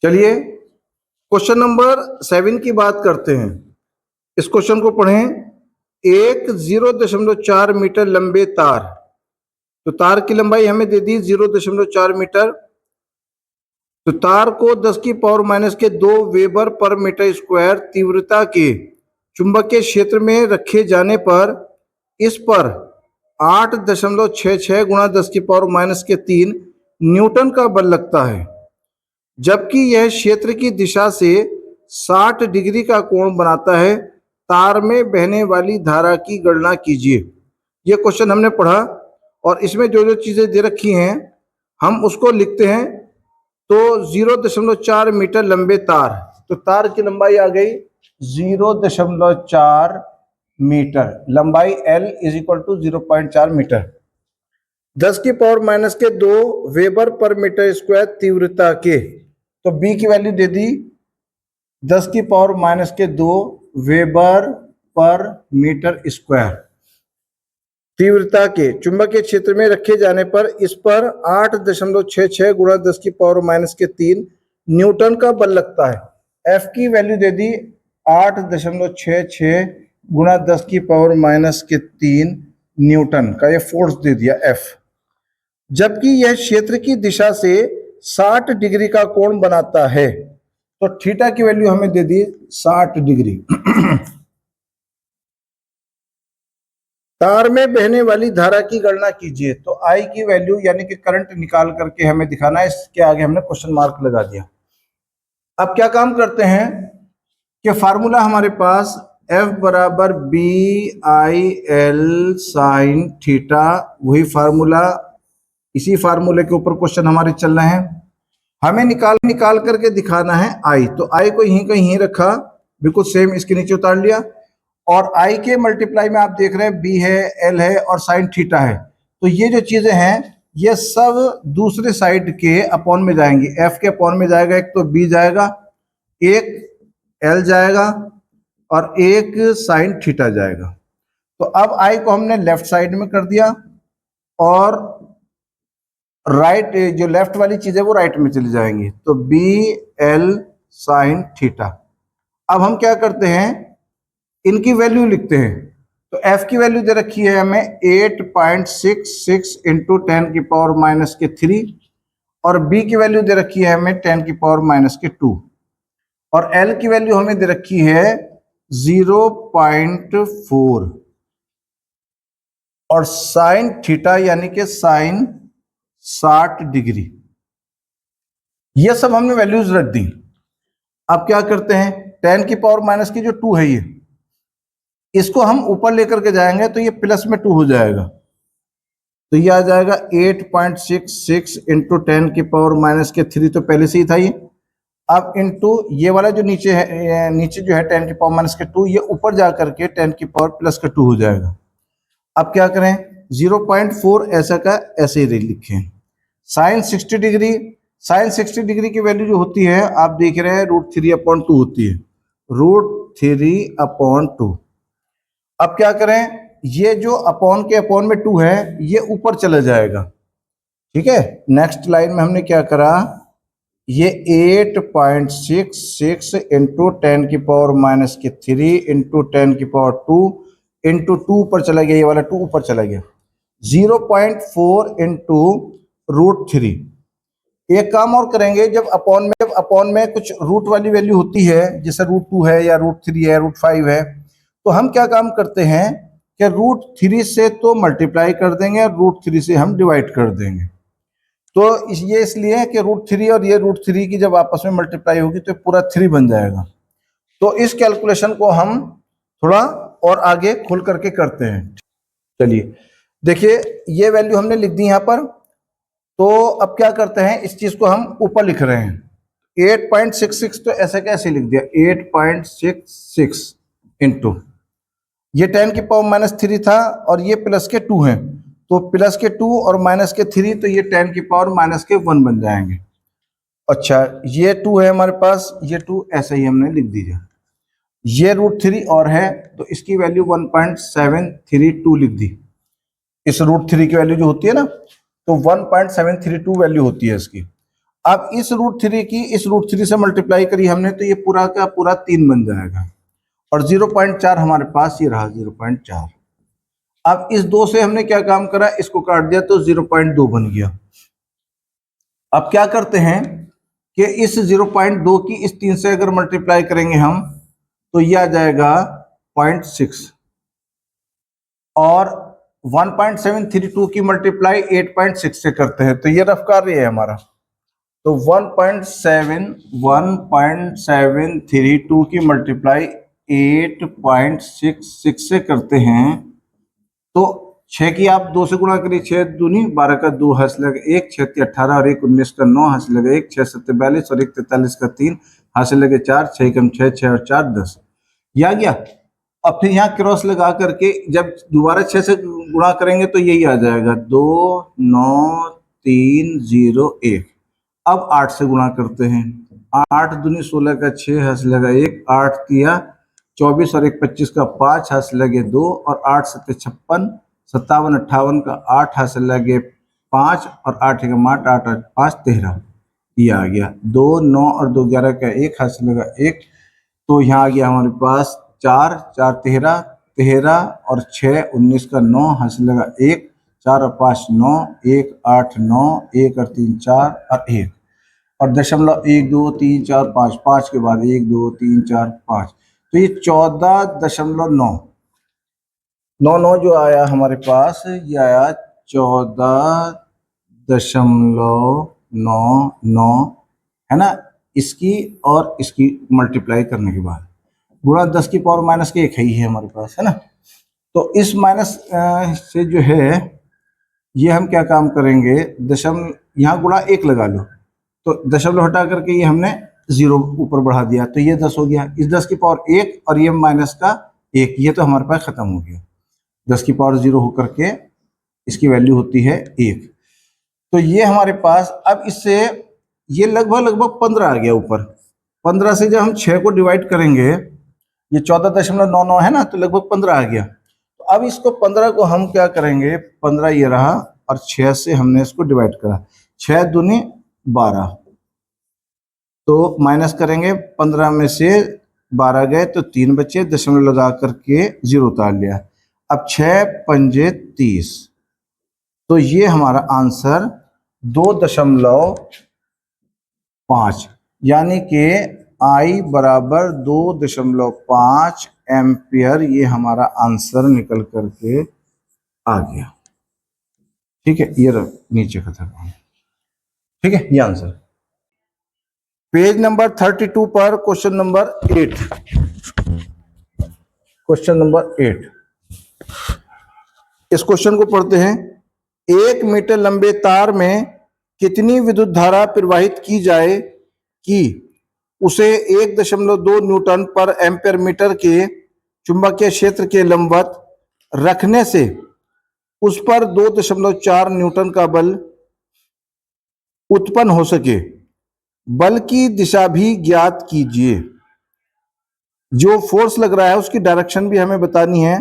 चलिए question number 7 की बात करते हैं। इस क्वेश्चन को पढ़ें। एक 0.4 मीटर लंबे तार, तो तार की लंबाई हमें दे दी 0.4 मीटर। तो तार को 10 की पावर माइनस के 2 वेबर पर मीटर स्क्वायर तीव्रता के चुंबकीय क्षेत्र में रखे जाने पर इस पर 8.66 गुणा 10 की पावर माइनस के 3 न्यूटन का बल लगता है, जबकि यह क्षेत्र की दिशा से 60 डिग्री का कोण बनाता है। तार में बहने वाली धारा की गणना कीजिए। यह क्वेश्चन हमने पढ़ा और इसमें जो जो चीज़ें दे रखी हैं हम उसको लिखते हैं। तो 0.4 मीटर लंबे तार, तो तार की लंबाई आ गई 0.4 मीटर, लंबाई L = 0.4 मीटर। 10 की पावर माइनस के 2 वेबर पर मीटर स्क्वायर तीव्रता के, तो B की वैल्यू दे दी 10 की पावर माइनस के 2 वेबर पर मीटर स्क्वायर तीव्रता के चुंबकीय क्षेत्र में रखे जाने पर इस पर 8.66 गुणा 10 की पावर माइनस के 3 न्यूटन का बल लगता है। F की वैल्यू दे दी 8.66 गुणा 10 की पावर माइनस के 3 न्यूटन का, ये फोर्स दे दिया F, जबकि यह क्षेत्र की दिशा से 60 डिग्री का कोण बनाता है। तो थीटा की वैल्यू हमें दे दी 60 डिग्री। तार में बहने वाली धारा की गणना कीजिए। तो I की वैल्यू यानी कि करंट निकाल करके हमें दिखाना है। इसके आगे हमने क्वेश्चन मार्क लगा दिया। अब क्या काम करते हैं कि फार्मूला हमारे पास F बराबर BIL साइन थीटा, वही फार्मूला, इसी फार्मूले के ऊपर क्वेश्चन हमारे चल रहे हैं। हमें निकाल करके दिखाना है I। तो I को यहीं कहीं रखा, बिल्कुल सेम इसके नीचे उतार लिया, और I के मल्टीप्लाई में आप देख रहे हैं B है, L है और साइन थीटा है। तो ये जो चीजें हैं ये सब दूसरे साइड के अपॉन में जाएंगी। F के अपॉन में जाएगा, एक तो B जाएगा, एक L जाएगा और एक साइन थीटा जाएगा। तो अब I को हमने लेफ्ट साइड में कर दिया और राइट, जो लेफ्ट वाली चीज है वो राइट में चली जाएंगी। तो BL साइन थीटा। अब हम क्या करते हैं, इनकी वैल्यू लिखते हैं। तो F की वैल्यू दे रखी है हमें 8.66 इंटू 10 की पावर माइनस के 3, और B की वैल्यू दे रखी है हमें 10 की पावर माइनस के 2, और L की वैल्यू हमें दे रखी है 0.4, और साइन थीटा यानी कि साइन 60 डिग्री। ये सब हमने वैल्यूज रख दी। अब क्या करते हैं, 10 की पावर माइनस की जो 2 है ये, इसको हम ऊपर लेकर के जाएंगे तो ये प्लस में 2 हो जाएगा। तो ये आ जाएगा 8.66 इंटू 10 की पावर माइनस के 3, तो पहले से ही था ये। अब इंटू ये वाला जो नीचे है, नीचे जो है 10 की पावर माइनस के 2, ये ऊपर जा करके 10 की पावर प्लस का 2 हो जाएगा। अब क्या करें, 0.4 ऐसा का ऐसे ही लिखें। साइन 60 डिग्री, साइन 60 डिग्री की वैल्यू जो होती है आप देख रहे हैं √3/2 होती है, √3/2। अब क्या करें, ये जो अपॉन के अपॉन में 2 है ये ऊपर चला जाएगा। ठीक है, नेक्स्ट लाइन में हमने क्या करा, ये 8.66 इंटू 10 की पावर माइनस के 3 इंटू 10 की पावर 2 इंटू 2 ऊपर चला गया, ये वाला 2 ऊपर चला गया, 0.4 इंटू √3। एक काम और करेंगे, जब अपॉन में कुछ रूट वाली वैल्यू होती है, जैसे √2 है या √3 है, √5 है, तो हम क्या काम करते हैं कि √3 से तो मल्टीप्लाई कर देंगे, √3 से हम डिवाइड कर देंगे। तो ये इसलिए कि √3 और ये √3 की जब आपस में मल्टीप्लाई होगी तो पूरा 3 बन जाएगा। तो इस कैलकुलेशन को हम थोड़ा और आगे खोल करके करते हैं। चलिए देखिए, ये वैल्यू हमने लिख दी यहाँ पर। तो अब क्या करते हैं, इस चीज को हम ऊपर लिख रहे हैं 8.66, तो ऐसे कैसे लिख दिया 8.66 इंटू ये 10 की पावर माइनस 3 था और ये प्लस के 2 हैं, तो प्लस के 2 और माइनस के 3, तो ये 10 की पावर माइनस के 1 बन जाएंगे। अच्छा, ये 2 है हमारे पास, ये 2 ऐसे ही हमने लिख दीजिए। ये √3 और है तो इसकी वैल्यू 1.732 लिख दी। इस √3 की वैल्यू जो होती है ना, तो 1.732 वैल्यू होती है इसकी। अब इस √3 की इस √3 से मल्टीप्लाई करी हमने, तो ये पूरा का पूरा 3 बन जाएगा, और 0.4 हमारे पास ये रहा 0.4। अब इस 2 से हमने क्या काम करा, इसको काट दिया तो 0.2 बन गया। अब क्या करते हैं कि इस 0.2 की इस 3 से अगर मल्टीप्लाई करेंगे हम, तो ये आ जाएगा 0.6, और 1.732 की मल्टीप्लाई 8.6 से करते हैं, तो ये रफ कार्य है हमारा। तो 1.732 की मल्टीप्लाई 8.66 से करते हैं, तो 6 की आप 2 से गुणा करिए, 6 दूनी 12 का 2 हंस लगे 1, 6 × 18 और 1 19 का 9 हंस लगे 1, 6 7 42 और 1 43 का 3 हंस लगे 4, 6 कम 6, 6 और 4 10, ये आ गया। अब फिर यहाँ क्रॉस लगा करके जब दोबारा 6 से गुणा करेंगे तो यही आ जाएगा 2 9 3 0 1। अब 8 से गुणा करते हैं, 8 दूनी 16 का 6 हंस लगा 1, 8 तिया 24 और 1 25 का 5 हंस लगे 2, और 8 7 56 57 58 का 8 हंस लगे 5, और 8 1 8 8 8 5 13, ये आ गया। 2 9 और 2 11 का 1 हंस लगा 1, तो यहाँ आ गया हमारे पास 4 4 13 13 और 6 19 का 9 हंस लगा 1, 4 और 5 9 1 8 9 1 और 3 4 और 1, और दशमलव 1 2 3 4 5 5 के बाद 1 2 3 4 5, तो ये 14.9 9 जो आया हमारे पास, ये आया 14.99 है ना। इसकी और इसकी मल्टीप्लाई करने के बाद गुणा 10 की पावर माइनस के 1 ही है हमारे पास, है ना। तो इस माइनस से जो है ये हम क्या काम करेंगे, दशमलव यहाँ गुणा 1 लगा लो, तो दशमलव हटा करके ये हमने 0 ऊपर बढ़ा दिया, तो ये 10 हो गया। इस 10 की पावर 1 और ये माइनस का 1, ये तो हमारे पास खत्म हो गया। 10 की पावर 0 होकर के इसकी वैल्यू होती है 1, तो ये हमारे पास। अब इससे ये लगभग 15 आ गया ऊपर। 15 से जब हम 6 को डिवाइड करेंगे, ये 14.99 है ना, तो लगभग 15 आ गया। तो अब इसको 15 को हम क्या करेंगे, 15 ये रहा और 6 से हमने इसको डिवाइड करा, 6 दूनी 12, तो माइनस करेंगे 15 में से 12 गए तो 3 बचे, दशमलव लगा करके 0 उतार लिया। अब 6 पंजे 30, तो ये हमारा आंसर 2.5, यानी कि I बराबर 2.5 एम्पियर, ये हमारा आंसर निकल करके आ गया। ठीक है, ये नीचे का था, ठीक है, ये आंसर। पेज नंबर 32 पर क्वेश्चन नंबर 8, क्वेश्चन नंबर 8, इस क्वेश्चन को पढ़ते हैं। 1 मीटर लंबे तार में कितनी विद्युत धारा प्रवाहित की जाए कि उसे 1.2 न्यूटन पर एम्पीयर मीटर के चुंबकीय क्षेत्र के लंबवत रखने से उस पर 2.4 न्यूटन का बल उत्पन्न हो सके। बल की दिशा भी ज्ञात कीजिए। जो फोर्स लग रहा है उसकी डायरेक्शन भी हमें बतानी है।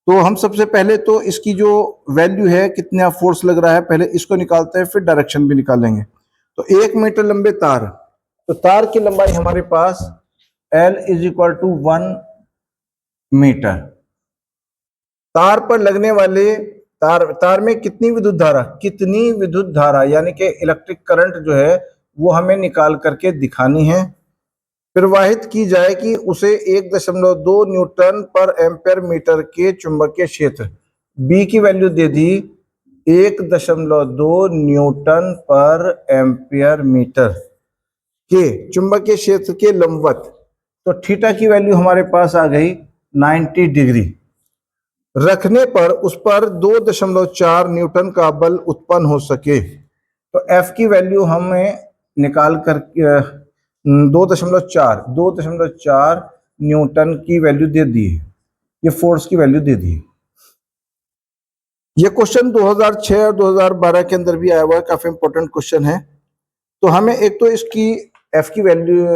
तो हम सबसे पहले तो इसकी जो वैल्यू है, कितना फोर्स लग रहा है, पहले इसको निकालते हैं, फिर डायरेक्शन भी निकालेंगे। तो 1 मीटर लंबे तार, तो तार की लंबाई हमारे पास L = 1 मीटर। तार पर लगने वाले तार में कितनी विद्युत धारा यानी कि इलेक्ट्रिक करंट जो है वो हमें निकाल करके दिखानी है। प्रवाहित की जाए कि उसे 1.2 न्यूटन पर एम्पीयर मीटर के चुंबकीय क्षेत्र, B की वैल्यू दे दी 1.2 न्यूटन पर एम्पीयर मीटर के चुंबकीय क्षेत्र के लंबवत, तो थीटा की वैल्यू हमारे पास आ गई 90 डिग्री रखने पर उस पर 2.4 न्यूटन का बल उत्पन्न हो सके। तो F की वैल्यू हमें निकाल कर 2.4 न्यूटन की वैल्यू दे दी है, ये फोर्स की वैल्यू दे दी है। ये क्वेश्चन 2006 और 2012 के अंदर भी आया हुआ है, काफी इंपॉर्टेंट क्वेश्चन है। तो हमें एक तो इसकी F की वैल्यू,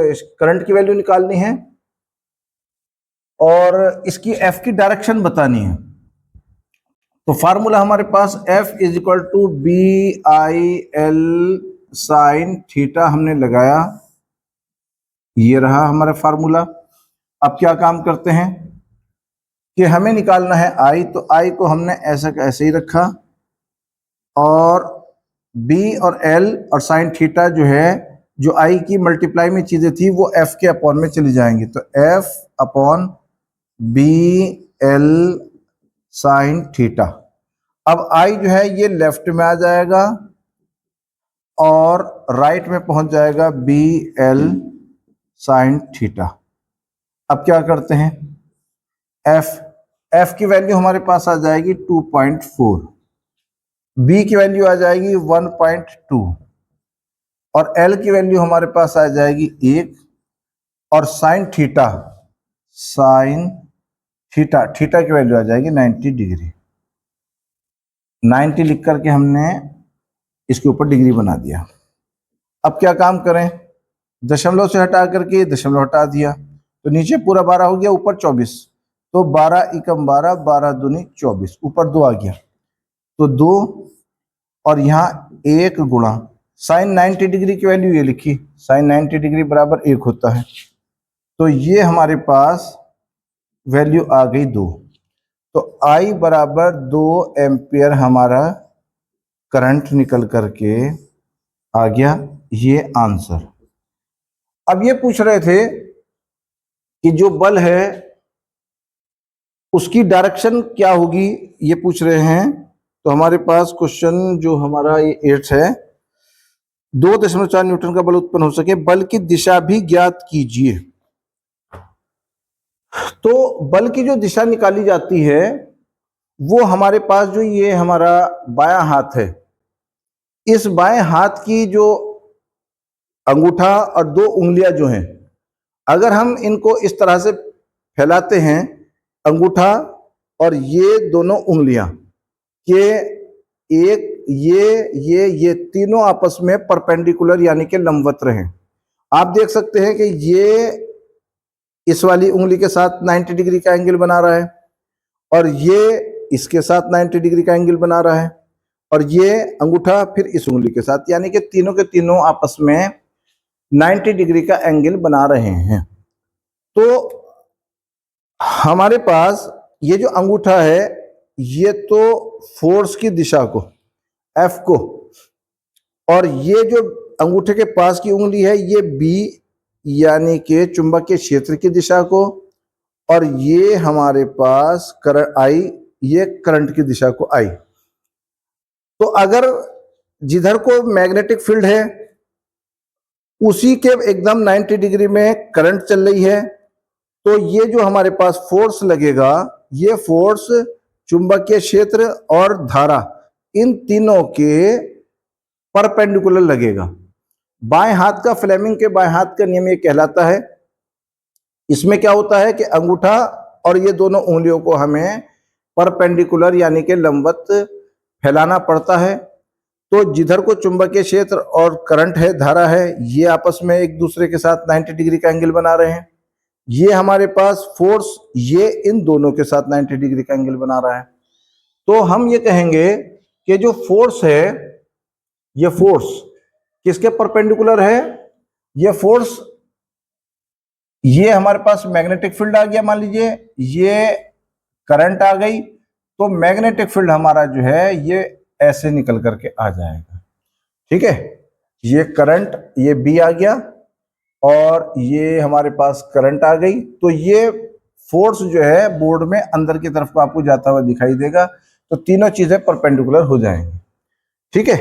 करंट की वैल्यू निकालनी है और इसकी F की डायरेक्शन बतानी है। तो फार्मूला हमारे पास F = BIL साइन थीटा हमने लगाया, ये रहा हमारा फार्मूला। अब क्या काम करते हैं कि हमें निकालना है आई, तो आई को हमने ऐसा का ऐसे ही रखा, और बी और एल और साइन थीटा जो है, जो आई की मल्टीप्लाई में चीजें थी वो एफ के अपॉन में चली जाएंगी, तो F upon B L sine theta. अब आई जो है ये लेफ्ट में आ जाएगा और राइट में पहुंच जाएगा बी एल साइन थीटा। अब क्या करते हैं, एफ की वैल्यू हमारे पास आ जाएगी 2.4, बी की वैल्यू आ जाएगी 1.2 और एल की वैल्यू हमारे पास आ जाएगी 1, और साइन थीटा की वैल्यू आ जाएगी 90 डिग्री। 90 लिख करके हमने इसके ऊपर डिग्री बना दिया। अब क्या काम करें, दशमलव से हटा करके दशमलव हटा दिया, तो नीचे पूरा 12 हो गया, ऊपर 24, तो 12 एकम 12, 12 दूनी 24, ऊपर 2 आ गया, तो 2 और यहाँ 1 गुणा साइन 90 डिग्री की वैल्यू ये लिखी, साइन 90 डिग्री बराबर 1 होता है, तो ये हमारे पास वैल्यू आ गई 2। तो आई बराबर 2 एम्पियर हमारा करंट निकल करके आ गया, ये आंसर। अब ये पूछ रहे थे कि जो बल है उसकी डायरेक्शन क्या होगी, ये पूछ रहे हैं। तो हमारे पास क्वेश्चन जो हमारा ये 8 है, 2.4 न्यूटन का बल उत्पन्न हो सके, बल की दिशा भी ज्ञात कीजिए। तो बल की जो दिशा निकाली जाती है वो हमारे पास जो ये हमारा बायां हाथ है, इस बाएं हाथ की जो अंगूठा और 2 उंगलियां जो हैं, अगर हम इनको इस तरह से फैलाते हैं, अंगूठा और ये दोनों उंगलियां के एक ये तीनों आपस में परपेंडिकुलर यानी कि लंबवत रहें। आप देख सकते हैं कि ये इस वाली उंगली के साथ 90 डिग्री का एंगल बना रहा है और ये इसके साथ 90 डिग्री का एंगल बना रहा है, और ये अंगूठा फिर इस उंगली के साथ, यानी कि तीनों के तीनों आपस में 90 डिग्री का एंगल बना रहे हैं। तो हमारे पास ये जो अंगूठा है ये तो फोर्स की दिशा को, एफ को, और ये जो अंगूठे के पास की उंगली है ये बी यानी कि चुंबकीय क्षेत्र की दिशा को, और ये हमारे पास करंट आई, ये करंट की दिशा को आई। तो अगर जिधर को मैग्नेटिक फील्ड है उसी के एकदम 90 डिग्री में करंट चल रही है, तो ये जो हमारे पास फोर्स लगेगा, ये फोर्स चुंबकीय क्षेत्र और धारा इन तीनों के परपेंडिकुलर लगेगा। बाएं हाथ का, फ्लेमिंग के बाएं हाथ का नियम ये कहलाता है, इसमें क्या होता है कि अंगूठा और ये दोनों उंगलियों को हमें परपेंडिकुलर यानी कि लंबवत फैलाना पड़ता है। तो जिधर को चुंबकीय क्षेत्र और करंट है, धारा है, ये आपस में एक दूसरे के साथ 90 डिग्री का एंगल बना रहे हैं। ये हमारे पास फोर्स, ये इन दोनों के साथ 90 डिग्री का एंगल बना रहा है। तो हम ये कहेंगे कि जो फोर्स है, ये फोर्स किसके परपेंडिकुलर है, ये फोर्स, ये हमारे पास मैग्नेटिक फील्ड आ गया, मान लीजिए ये करंट आ गई, तो मैग्नेटिक फील्ड हमारा जो है ये ऐसे निकल करके आ जाएगा। ठीक है, ये करंट, ये बी आ गया और ये हमारे पास करंट आ गई, तो ये फोर्स जो है बोर्ड में अंदर की तरफ को आपको जाता हुआ दिखाई देगा। तो तीनों चीजें परपेंडिकुलर हो जाएंगी। ठीक है।